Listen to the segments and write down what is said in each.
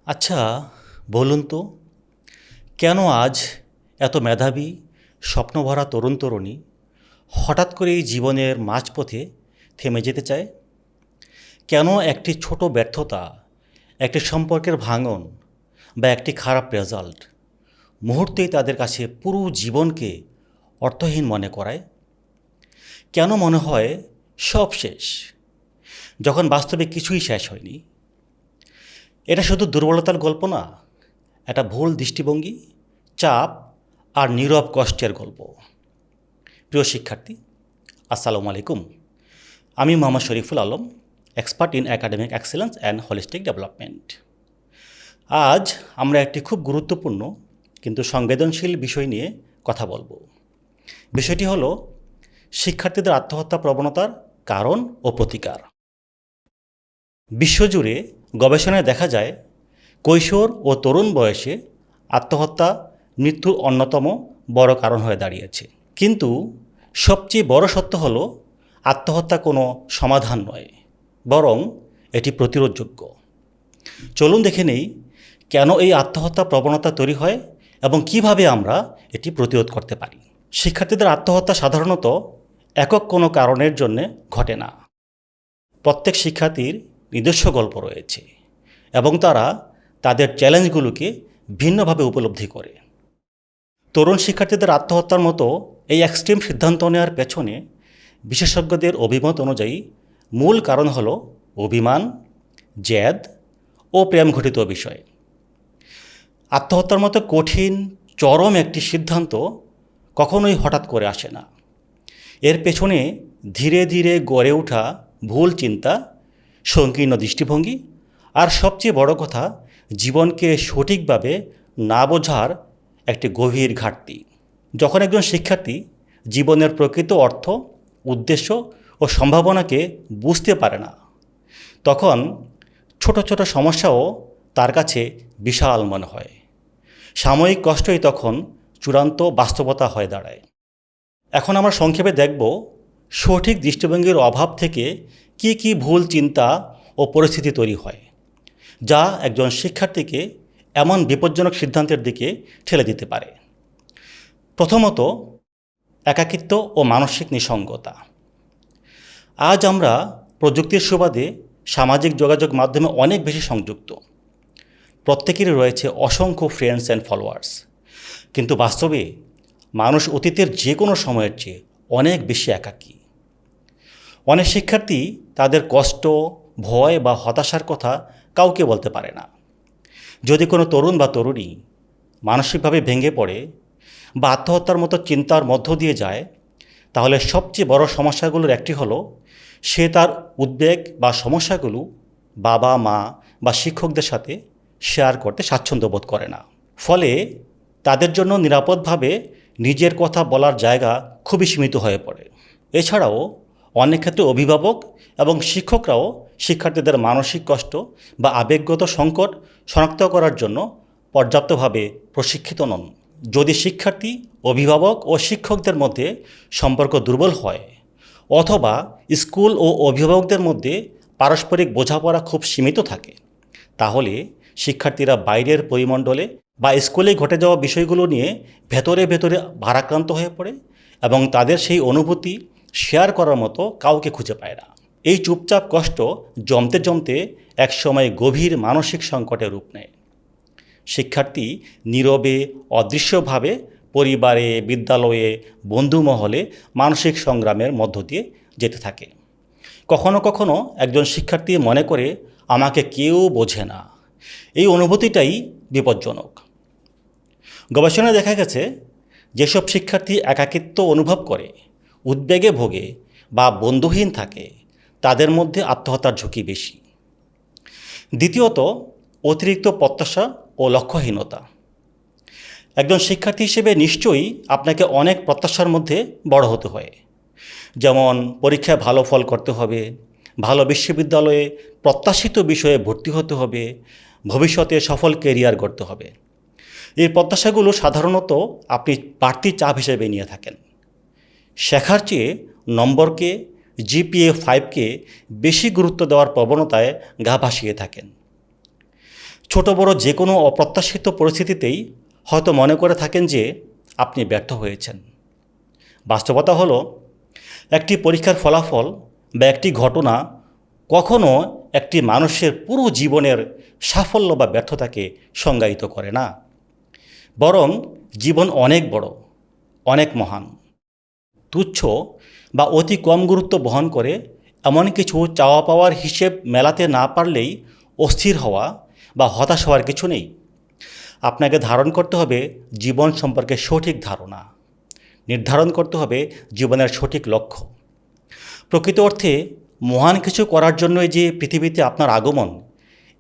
আচ্ছা, বলুন তো কেন আজ এত মেধাবী স্বপ্নভরা তরুণ তরুণী হঠাৎ করেই জীবনের মাঝপথে থেমে যেতে চায়? কেন একটি ছোট ব্যর্থতা, একটি সম্পর্কের ভাঙন বা একটি খারাপ রেজাল্ট মুহূর্তেই তাদের কাছে পুরো জীবনকে অর্থহীন মনে করায়? কেন মনে হয় সব শেষ, যখন বাস্তবে কিছুই শেষ হয়নি? এটা শুধু দুর্বলতার গল্প না, এটা ভুল দৃষ্টিভঙ্গি, চাপ আর নীরব কষ্টের গল্প। প্রিয় শিক্ষার্থী, আসসালামু আলাইকুম। আমি Mohammad Shariful Alam, expert in academic excellence and holistic development. আজ আমরা একটি খুব গুরুত্বপূর্ণ কিন্তু সংবেদনশীল বিষয় নিয়ে কথা বলবো। বিষয়টি হলো শিক্ষার্থীদের আত্মহত্যা প্রবণতার কারণ ও প্রতিকার। বিশ্বজুড়ে গবেষণায় দেখা যায়, কৈশোর ও তরুণ বয়সে আত্মহত্যা মৃত্যুর অন্যতম বড় কারণ হয়ে দাঁড়িয়েছে। কিন্তু সবচেয়ে বড় সত্য হলো, আত্মহত্যা কোনো সমাধান নয়, বরং এটি প্রতিরোধযোগ্য। চলুন দেখে নেই কেন এই আত্মহত্যা প্রবণতা তৈরি হয় এবং কিভাবে আমরা এটি প্রতিরোধ করতে পারি। শিক্ষার্থীদের আত্মহত্যা সাধারণত একক কোনো কারণের জন্যে ঘটে না। প্রত্যেক শিক্ষার্থীর নিজস্ব গল্প রয়েছে এবং তারা তাদের চ্যালেঞ্জগুলোকে ভিন্নভাবে উপলব্ধি করে। তরুণ শিক্ষার্থীদের আত্মহত্যার মতো এই এক্সট্রিম সিদ্ধান্ত নেওয়ার পেছনে বিশেষজ্ঞদের অভিমত অনুযায়ী মূল কারণ হলো অভিমান, জেদ ও প্রেম ঘটিত বিষয়। আত্মহত্যার মতো কঠিন, চরম একটি সিদ্ধান্ত কখনোই হঠাৎ করে আসে না। এর পেছনে ধীরে ধীরে গড়ে ওঠা ভুল চিন্তা, সংকীর্ণ দৃষ্টিভঙ্গি আর সবচেয়ে বড় কথা, জীবনকে সঠিকভাবে না বোঝার একটি গভীর ঘাটতি। যখন একজন শিক্ষার্থী জীবনের প্রকৃত অর্থ, উদ্দেশ্য ও সম্ভাবনাকে বুঝতে পারে না, তখন ছোট ছোট সমস্যাও তার কাছে বিশাল মনে হয়। সাময়িক কষ্টই তখন চূড়ান্ত বাস্তবতা হয়ে দাঁড়ায়। এখন আমরা সংক্ষেপে দেখব, সঠিক দৃষ্টিভঙ্গির অভাব থেকে কি কি ভুল চিন্তা ও পরিস্থিতি তৈরি হয়, যা একজন শিক্ষার্থীকে এমন বিপজ্জনক সিদ্ধান্তের দিকে ঠেলে দিতে পারে। প্রথমত, একাকিত্ব ও মানসিক নিঃসঙ্গতা। আজ আমরা প্রযুক্তির সুবাদে সামাজিক যোগাযোগ মাধ্যমে অনেক বেশি সংযুক্ত। প্রত্যেকেরই রয়েছে অসংখ্য ফ্রেন্ডস অ্যান্ড ফলোয়ার্স, কিন্তু বাস্তবে মানুষ অতীতের যে কোনো সময়ের চেয়ে অনেক বেশি একাকী। অনেক শিক্ষার্থী তাদের কষ্ট, ভয় বা হতাশার কথা কাউকে বলতে পারে না। যদি কোনো তরুণ বা তরুণী মানসিকভাবে ভেঙে পড়ে বা আত্মহত্যার মতো চিন্তার মধ্য দিয়ে যায়, তাহলে সবচেয়ে বড় সমস্যাগুলোর একটি হলো, সে তার উদ্বেগ বা সমস্যাগুলো বাবা মা বা শিক্ষকদের সাথে শেয়ার করতে স্বাচ্ছন্দ্য বোধ করে না। ফলে তাদের জন্য নিরাপদভাবে নিজের কথা বলার জায়গা খুবই সীমিত হয়ে পড়ে। এছাড়াও অনেক ক্ষেত্রে অভিভাবক এবং শিক্ষকরাও শিক্ষার্থীদের মানসিক কষ্ট বা আবেগগত সংকট শনাক্ত করার জন্য পর্যাপ্তভাবে প্রশিক্ষিত নন। যদি শিক্ষার্থী, অভিভাবক ও শিক্ষকদের মধ্যে সম্পর্ক দুর্বল হয়, অথবা স্কুল ও অভিভাবকদের মধ্যে পারস্পরিক বোঝাপড়া খুব সীমিত থাকে, তাহলে শিক্ষার্থীরা বাইরের পরিমণ্ডলে বা স্কুলে ঘটে যাওয়া বিষয়গুলো নিয়ে ভেতরে ভেতরে ভারাক্রান্ত হয়ে পড়ে এবং তাদের সেই অনুভূতি শেয়ার করার মতো কাউকে খুঁজে পায় না। এই চুপচাপ কষ্ট জমতে জমতে একসময় গভীর মানসিক সংকটের রূপ নেয়। শিক্ষার্থী নীরবে, অদৃশ্যভাবে পরিবারে, বিদ্যালয়ে, বন্ধুমহলে মানসিক সংগ্রামের মধ্য দিয়ে যেতে থাকে। কখনো কখনো একজন শিক্ষার্থী মনে করে, আমাকে কেউ বোঝে না। এই অনুভূতিটাই বিপজ্জনক। গবেষণায় দেখা গেছে, যেসব শিক্ষার্থী একাকিত্ব অনুভব করে, উদ্বেগে ভোগে বা বন্ধুহীন থাকে, তাদের মধ্যে আত্মহত্যার ঝুঁকি বেশি। দ্বিতীয়ত, অতিরিক্ত প্রত্যাশা ও লক্ষ্যহীনতা। একজন শিক্ষার্থী হিসেবে নিশ্চয়ই আপনাকে অনেক প্রত্যাশার মধ্যে বড় হতে হয়। যেমন পরীক্ষায় ভালো ফল করতে হবে, ভালো বিশ্ববিদ্যালয়ে প্রত্যাশিত বিষয়ে ভর্তি হতে হবে, ভবিষ্যতে সফল ক্যারিয়ার গড়তে হবে। এই প্রত্যাশাগুলো সাধারণত আপনি বাড়তি চাপ হিসেবে নিয়ে থাকেন। শেখার চেয়ে নম্বরকে, GPA 5কে বেশি গুরুত্ব দেওয়ার প্রবণতায় গা ভাসিয়ে থাকেন। ছোট বড় যে কোনো অপ্রত্যাশিত পরিস্থিতিতেই হয়তো মনে করে থাকেন যে আপনি ব্যর্থ হয়েছেন। বাস্তবতা হলো, একটি পরীক্ষার ফলাফল বা একটি ঘটনা কখনো একটি মানুষের পুরো জীবনের সাফল্য বা ব্যর্থতাকে সংজ্ঞায়িত করে না। বরং জীবন অনেক বড়, অনেক মহান। তুচ্ছ বা অতি কম গুরুত্ব বহন করে এমন কিছু চাওয়া পাওয়ার হিসেব মেলাতে না পারলেই অস্থির হওয়া বা হতাশ হওয়ার কিছু নেই। আপনাকে ধারণ করতে হবে জীবন সম্পর্কে সঠিক ধারণা, নির্ধারণ করতে হবে জীবনের সঠিক লক্ষ্য। প্রকৃত অর্থে মহান কিছু করার জন্যই যে পৃথিবীতে আপনার আগমন,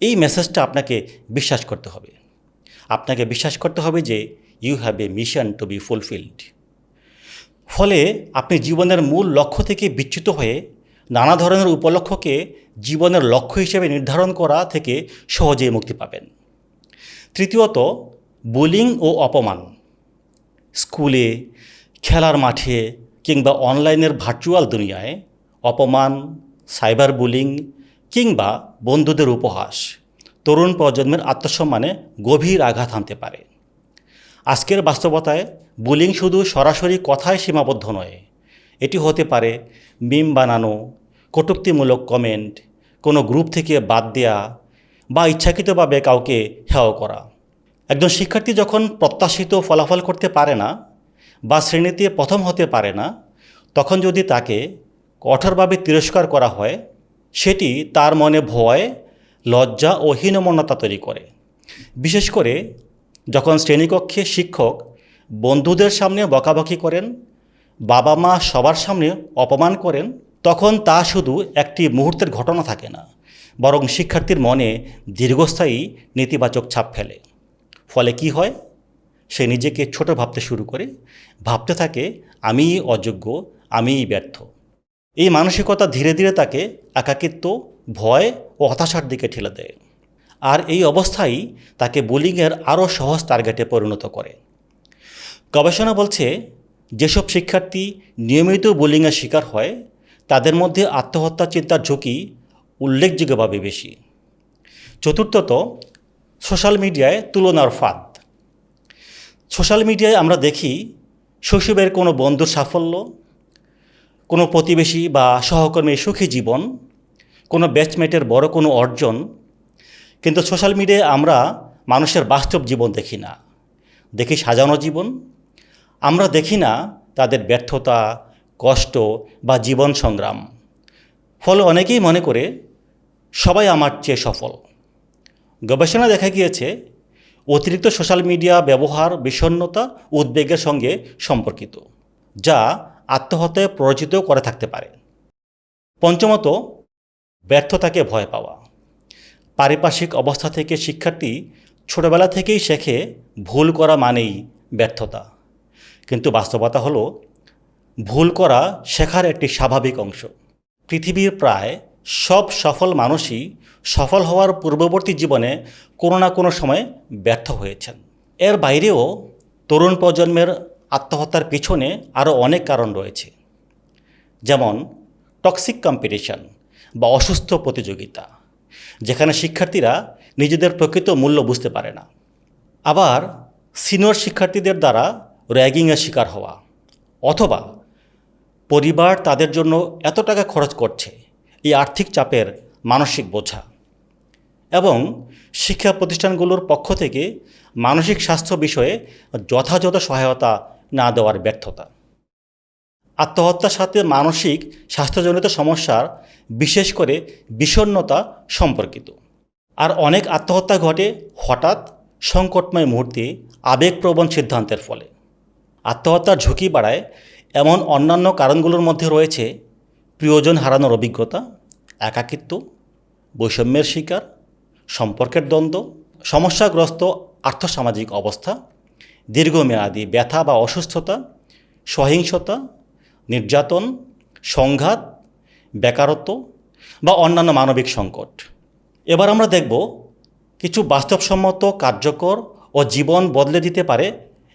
এই মেসেজটা আপনাকে বিশ্বাস করতে হবে। আপনাকে বিশ্বাস করতে হবে যে you have a mission to be fulfilled. ফলে আপনি জীবনের মূল লক্ষ্য থেকে বিচ্যুত হয়ে নানা ধরনের উপলক্ষ্যকে জীবনের লক্ষ্য হিসেবে নির্ধারণ করা থেকে সহজেই মুক্তি পাবেন। তৃতীয়ত, বুলিং ও অপমান। স্কুলে, খেলার মাঠে কিংবা অনলাইনের ভার্চুয়াল দুনিয়ায় অপমান, সাইবার বুলিং কিংবা বন্ধুদের উপহাস তরুণ প্রজন্মের আত্মসম্মানে গভীর আঘাত হানতে পারে। আজকের বাস্তবতায় বুলিং শুধু সরাসরি কথায় সীমাবদ্ধ নয়। এটি হতে পারে মিম বানানো, কটূক্তিমূলক কমেন্ট, কোনো গ্রুপ থেকে বাদ দেওয়া বা ইচ্ছাকৃতভাবে কাউকে হেয় করা। একজন শিক্ষার্থী যখন প্রত্যাশিত ফলাফল করতে পারে না বা শ্রেণীতে প্রথম হতে পারে না, তখন যদি তাকে কঠোরভাবে তিরস্কার করা হয়, সেটি তার মনে ভয়, লজ্জা ও হীনমন্যতা তৈরি করে। বিশেষ করে যখন শ্রেণীকক্ষে শিক্ষক বন্ধুদের সামনে বকাবকি করেন, বাবা মা সবার সামনে অপমান করেন, তখন তা শুধু একটি মুহূর্তের ঘটনা থাকে না, বরং শিক্ষার্থীর মনে দীর্ঘস্থায়ী নেতিবাচক ছাপ ফেলে। ফলে কি হয়? সে নিজেকে ছোট ভাবতে শুরু করে, ভাবতে থাকে আমিই অযোগ্য, আমিই ব্যর্থ। এই মানসিকতা ধীরে ধীরে তাকে একাকিত্ব, ভয় ও হতাশার দিকে ঠেলে দেয়। আর এই অবস্থাই তাকে বুলিংয়ের আরও সহজ টার্গেটে পরিণত করে। গবেষণা বলছে, যেসব শিক্ষার্থী নিয়মিত বুলিংয়ের শিকার হয়, তাদের মধ্যে আত্মহত্যা চিন্তার ঝুঁকি উল্লেখযোগ্যভাবে বেশি। চতুর্থত, সোশ্যাল মিডিয়ায় তুলনার ফাঁদ। সোশ্যাল মিডিয়ায় আমরা দেখি শৈশবের কোনো বন্ধুর সাফল্য, কোনো প্রতিবেশী বা সহকর্মীর সুখী জীবন, কোনো ব্যাচমেটের বড় কোনো অর্জন। কিন্তু সোশ্যাল মিডিয়ায় আমরা মানুষের বাস্তব জীবন দেখি না, দেখি সাজানো জীবন। আমরা দেখি না তাদের ব্যর্থতা, কষ্ট বা জীবন সংগ্রাম। ফলে অনেকেই মনে করে সবাই আমার চেয়ে সফল। গবেষণা দেখা গিয়েছে, অতিরিক্ত সোশ্যাল মিডিয়া ব্যবহার বিষণ্ণতা, উদ্বেগের সঙ্গে সম্পর্কিত, যা আত্মহত্যায় প্ররোচিত করে থাকতে পারে। পঞ্চমত, ব্যর্থতাকে ভয় পাওয়া। পারিপার্শ্বিক অবস্থা থেকে শিক্ষার্থী ছোটবেলা থেকেই শেখে ভুল করা মানেই ব্যর্থতা। কিন্তু বাস্তবতা হলো, ভুল করা শেখার একটি স্বাভাবিক অংশ। পৃথিবীর প্রায় সব সফল মানুষই সফল হওয়ার পূর্ববর্তী জীবনে কোনো না কোনো সময় ব্যর্থ হয়েছেন। এর বাইরেও তরুণ প্রজন্মের আত্মহত্যার পিছনে আরও অনেক কারণ রয়েছে, যেমন টক্সিক কম্পিটিশন বা অসুস্থ প্রতিযোগিতা, যেখানে শিক্ষার্থীরা নিজেদের প্রকৃত মূল্য বুঝতে পারে না। আবার সিনিয়র শিক্ষার্থীদের দ্বারা র্যাগিংয়ের শিকার হওয়া, অথবা পরিবার তাদের জন্য এত টাকা খরচ করছে, এই আর্থিক চাপের মানসিক বোঝা, এবং শিক্ষা প্রতিষ্ঠানগুলোর পক্ষ থেকে মানসিক স্বাস্থ্য বিষয়ে যথাযথ সহায়তা না দেওয়ার ব্যর্থতা। আত্মহত্যার সাথে মানসিক স্বাস্থ্যজনিত সমস্যার, বিশেষ করে বিষণ্ণতা সম্পর্কিত। আর অনেক আত্মহত্যা ঘটে হঠাৎ সংকটময় মুহূর্তে আবেগপ্রবণ সিদ্ধান্তের ফলে। আত্মহত্যার ঝুঁকি বাড়ায় এমন অন্যান্য কারণগুলোর মধ্যে রয়েছে প্রিয়জন হারানোর অভিজ্ঞতা, একাকিত্ব, বৈষম্যের শিকার, সম্পর্কের দ্বন্দ্ব, সমস্যাগ্রস্ত আর্থসামাজিক অবস্থা, দীর্ঘমেয়াদী ব্যথা বা অসুস্থতা, সহিংসতা, নির্যাতন, সংঘাত, বেকারত্ব বা অন্যান্য মানবিক সংকট। এবার আমরা দেখব কিছু বাস্তবসম্মত, কার্যকর ও জীবন বদলে দিতে পারে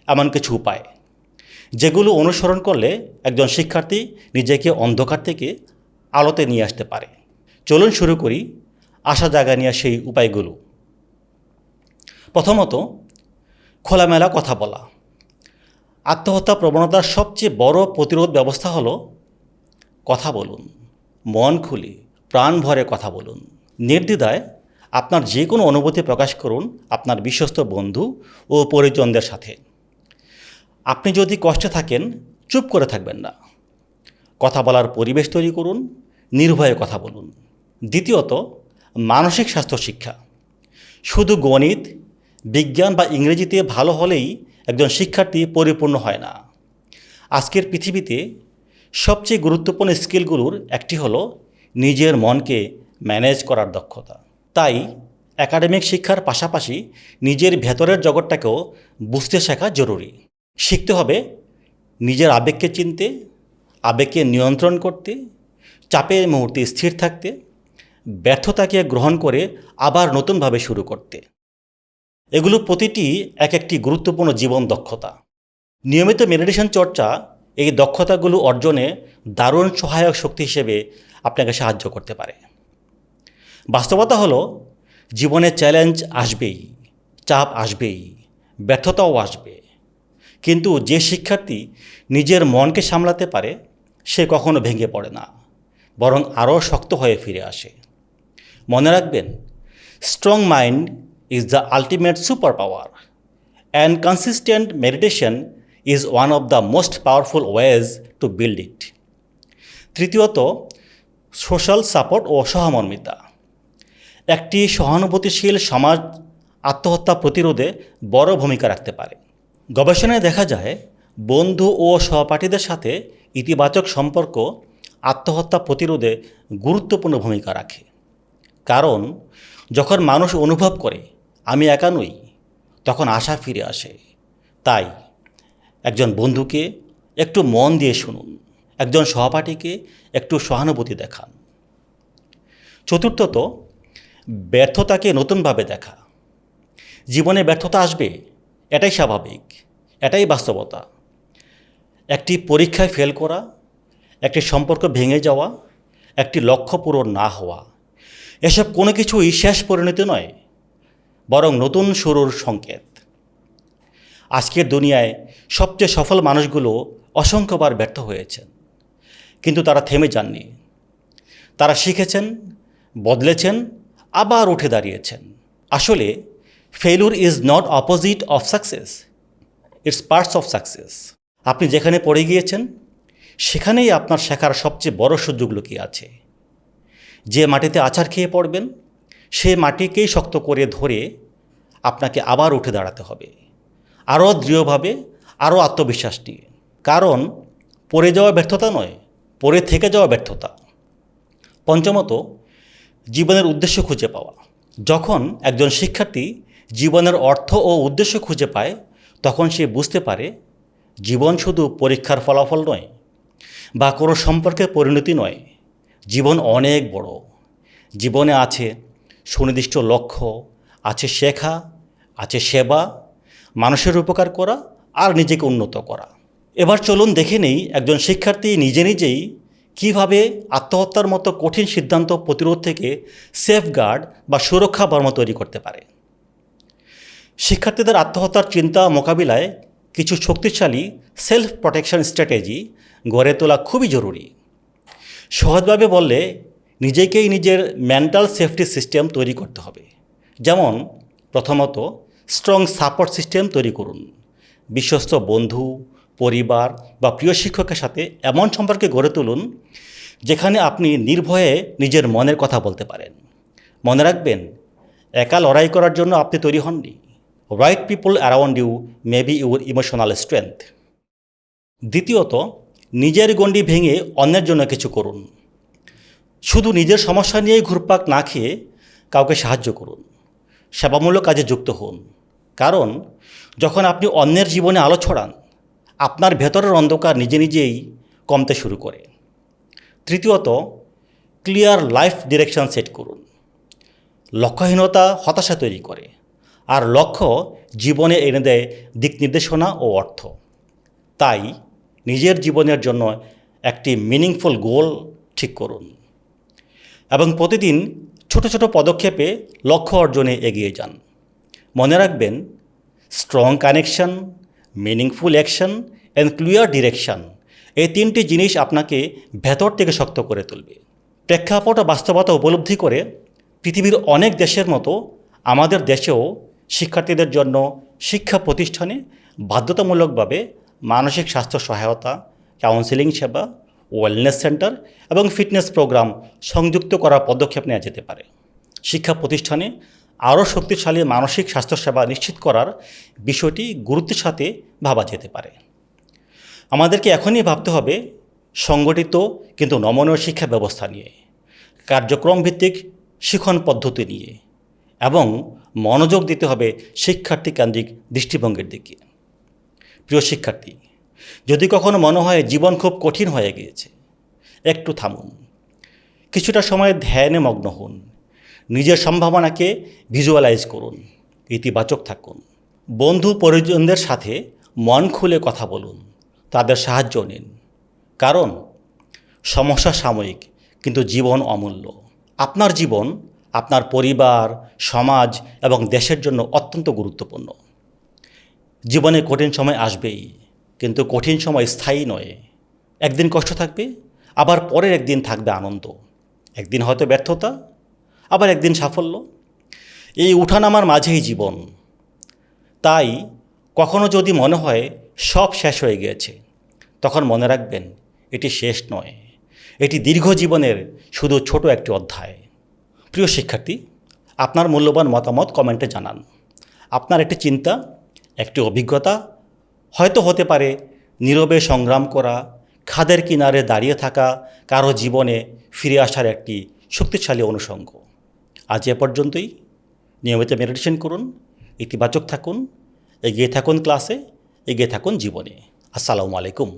এমন কিছু উপায়, যেগুলো অনুসরণ করলে একজন শিক্ষার্থী নিজেকে অন্ধকার থেকে আলোতে নিয়ে আসতে পারে। চলুন শুরু করি আশা জাগা নিয়ে সেই উপায়গুলো। প্রথমত, খোলামেলা কথা বলা। আত্মহত্যা প্রবণতার সবচেয়ে বড় প্রতিরোধ ব্যবস্থা হলো কথা বলুন, মন খুলে প্রাণ ভরে কথা বলুন। নির্দ্বিধায় আপনার যে কোনো অনুভূতি প্রকাশ করুন আপনার বিশ্বস্ত বন্ধু ও পরিজনদের সাথে। আপনি যদি কষ্টে থাকেন, চুপ করে থাকবেন না। কথা বলার পরিবেশ তৈরি করুন, নির্ভয়ে কথা বলুন। দ্বিতীয়ত, মানসিক স্বাস্থ্য শিক্ষা। শুধু গণিত, বিজ্ঞান বা ইংরেজিতে ভালো হলেই একজন শিক্ষার্থী পরিপূর্ণ হয় না। আজকের পৃথিবীতে সবচেয়ে গুরুত্বপূর্ণ স্কিলগুলোর একটি হলো নিজের মনকে ম্যানেজ করার দক্ষতা। তাই একাডেমিক শিক্ষার পাশাপাশি নিজের ভেতরের জগৎটাকেও বুঝতে শেখা জরুরি। শিখতে হবে নিজের আবেগকে চিনতে, আবেগকে নিয়ন্ত্রণ করতে, চাপের মুহূর্তে স্থির থাকতে, ব্যর্থতাকে গ্রহণ করে আবার নতুনভাবে শুরু করতে। এগুলো প্রতিটি এক একটি গুরুত্বপূর্ণ জীবন দক্ষতা। নিয়মিত মেডিটেশন চর্চা এই দক্ষতাগুলো অর্জনে দারুণ সহায়ক শক্তি হিসেবে আপনাকে সাহায্য করতে পারে। বাস্তবতা হলো, জীবনে চ্যালেঞ্জ আসবেই, চাপ আসবেই, ব্যর্থতাও আসবে। কিন্তু যে শিক্ষার্থী নিজের মনকে সামলাতে পারে সে কখনো ভেঙে পড়ে না, বরং আরও শক্ত হয়ে ফিরে আসে। মনে রাখবেন, strong mind is the ultimate super power and consistent meditation is one of the most powerful ways to build it. তৃতীয়ত, সোশ্যাল সাপোর্ট ও সহমর্মিতা। একটি সহানুভূতিশীল সমাজ আত্মহত্যা প্রতিরোধে বড় ভূমিকা রাখতে পারে। গবেষণায় দেখা যায়, বন্ধু ও সহপাঠীদের সাথে ইতিবাচক সম্পর্ক আত্মহত্যা প্রতিরোধে গুরুত্বপূর্ণ ভূমিকা রাখে। কারণ যখন মানুষ অনুভব করে আমি একা নই, তখন আশা ফিরে আসে। তাই একজন বন্ধুকে একটু মন দিয়ে শুনুন, একজন সহপাঠীকে একটু সহানুভূতি দেখান। চতুর্থত, ব্যর্থতাকে নতুনভাবে দেখা। জীবনে ব্যর্থতা আসবে, এটাই স্বাভাবিক, এটাই বাস্তবতা। একটি পরীক্ষায় ফেল করা, একটি সম্পর্ক ভেঙে যাওয়া, একটি লক্ষ্য পূরণ না হওয়া, এসব কোনো কিছুই শেষ পরিণতি নয়, বরং নতুন শুরুর সংকেত। আজকের দুনিয়ায় সবচেয়ে সফল মানুষগুলো অসংখ্যবার ব্যর্থ হয়েছেন, কিন্তু তারা থেমে যাননি। তারা শিখেছেন, বদলেছেন, আবার উঠে দাঁড়িয়েছেন। আসলে failure is not opposite of success, it's parts of success. আপনি যেখানে পড়ে গিয়েছেন সেখানেই আপনার শেখার সবচেয়ে বড় সুযোগ লুকিয়ে আছে। যে মাটিতে আছাড় খেয়ে পড়বেন সে মাটিকেই শক্ত করে ধরে আপনাকে আবার উঠে দাঁড়াতে হবে, আরও দৃঢ়ভাবে, আরও আত্মবিশ্বাস নিয়ে। কারণ পড়ে যাওয়া ব্যর্থতা নয়, পড়ে থেকে যাওয়া ব্যর্থতা। পঞ্চমত, জীবনের উদ্দেশ্য খুঁজে পাওয়া। যখন একজন শিক্ষার্থী জীবনের অর্থ ও উদ্দেশ্য খুঁজে পায়, তখন সে বুঝতে পারে জীবন শুধু পরীক্ষার ফলাফল নয় বা কোনো সম্পর্কের পরিণতি নয়। জীবন অনেক বড়। জীবনে আছে সুনির্দিষ্ট লক্ষ্য, আছে শেখা, আছে সেবা, মানুষের উপকার করা আর নিজেকে উন্নত করা। এবার চলুন দেখে নেই একজন শিক্ষার্থী নিজে নিজেই কীভাবে আত্মহত্যার মতো কঠিন সিদ্ধান্ত প্রতিরোধ থেকে সেফগার্ড বা সুরক্ষা বর্ম তৈরি করতে পারে। শিক্ষার্থীদের আত্মহত্যার চিন্তা মোকাবিলায় কিছু শক্তিশালী সেলফ প্রোটেকশন স্ট্র্যাটেজি গড়ে তোলা খুবই জরুরি। সহজভাবে বললে, নিজেকেই নিজের মেন্টাল সেফটি সিস্টেম তৈরি করতে হবে। যেমন প্রথমত, স্ট্রং সাপোর্ট সিস্টেম তৈরি করুন। বিশ্বস্ত বন্ধু, পরিবার বা প্রিয় শিক্ষকের সাথে এমন সম্পর্কে গড়ে তুলুন যেখানে আপনি নির্ভয়ে নিজের মনের কথা বলতে পারেন। মনে রাখবেন, একা লড়াই করার জন্য আপনি তৈরি হননি। Right people around you may be your emotional strength. দ্বিতীয়ত, নিজের গণ্ডি ভেঙে অন্যের জন্য কিছু করুন। শুধু নিজের সমস্যা নিয়েই ঘুরপাক না খেয়ে কাউকে সাহায্য করুন, সেবামূলক কাজে যুক্ত হন। কারণ যখন আপনি অন্যের জীবনে আলো ছড়ান, আপনার ভেতরের অন্ধকার নিজে নিজেই কমতে শুরু করে। তৃতীয়ত, ক্লিয়ার লাইফ ডিরেকশন সেট করুন। লক্ষ্যহীনতা হতাশা তৈরি করে, আর লক্ষ্য জীবনে এনে দেয় দিক নির্দেশনা ও অর্থ। তাই নিজের জীবনের জন্য একটি মিনিংফুল গোল ঠিক করুন এবং প্রতিদিন ছোট ছোট পদক্ষেপে লক্ষ্য অর্জনে এগিয়ে যান। মনে রাখবেন, strong connection, meaningful action and clear direction, এই তিনটি জিনিস আপনাকে ভেতর থেকে শক্ত করে তুলবে। প্রেক্ষাপট ও বাস্তবতা উপলব্ধি করে পৃথিবীর অনেক দেশের মতো আমাদের দেশেও শিক্ষার্থীদের জন্য শিক্ষা প্রতিষ্ঠানে বাধ্যতামূলকভাবে মানসিক স্বাস্থ্য সহায়তা, কাউন্সেলিং সেবা, ওয়েলনেস সেন্টার এবং ফিটনেস প্রোগ্রাম সংযুক্ত করার পদক্ষেপ নেওয়া যেতে পারে। শিক্ষা প্রতিষ্ঠানে আরও শক্তিশালী মানসিক স্বাস্থ্যসেবা নিশ্চিত করার বিষয়টি গুরুত্বের সাথে ভাবা যেতে পারে। আমাদেরকে এখনই ভাবতে হবে সংগঠিত কিন্তু নমনীয় শিক্ষা ব্যবস্থা নিয়ে, কার্যক্রম ভিত্তিক শিক্ষণ পদ্ধতি নিয়ে, এবং মনোযোগ দিতে হবে শিক্ষার্থী কেন্দ্রিক দৃষ্টিভঙ্গির দিকে। প্রিয় শিক্ষার্থী, যদি কখনো মনে হয় জীবন খুব কঠিন হয়ে গিয়েছে, একটু থামুন, কিছুটা সময় ধ্যানে মগ্ন হন, নিজের সম্ভাবনাকে ভিজুয়ালাইজ করুন, ইতিবাচক থাকুন, বন্ধু পরিজনদের সাথে মন খুলে কথা বলুন, তাদের সাহায্য নিন। কারণ সমস্যা সাময়িক, কিন্তু জীবন অমূল্য। আপনার জীবন আপনার পরিবার, সমাজ এবং দেশের জন্য অত্যন্ত গুরুত্বপূর্ণ। জীবনে কঠিন সময় আসবেই, কিন্তু কঠিন সময় স্থায়ী নয়। একদিন কষ্ট থাকবে, আবার পরের একদিন থাকবে আনন্দ। একদিন হয়তো ব্যর্থতা, আবার একদিন সাফল্য। এই উঠানামার মাঝেই জীবন। তাই কখনো যদি মনে হয় সব শেষ হয়ে গিয়েছে, তখন মনে রাখবেন এটি শেষ নয়, এটি দীর্ঘ জীবনের শুধু ছোট একটি অধ্যায়। প্রিয় শিক্ষার্থী, আপনার মূল্যবান মতামত কমেন্টে জানান। আপনার একটি চিন্তা, একটি অভিজ্ঞতা হয়তো হতে পারে নীরবে সংগ্রাম করা, খাদের কিনারে দাঁড়িয়ে থাকা কারো জীবনে ফিরে আসার একটি শক্তিশালী অনুষঙ্গ। আজ এ পর্যন্তই। নিয়মিত মেডিটেশন করুন, ইতিবাচক থাকুন, এগিয়ে থাকুন ক্লাসে, এগিয়ে থাকুন জীবনে। আসসালামু আলাইকুম।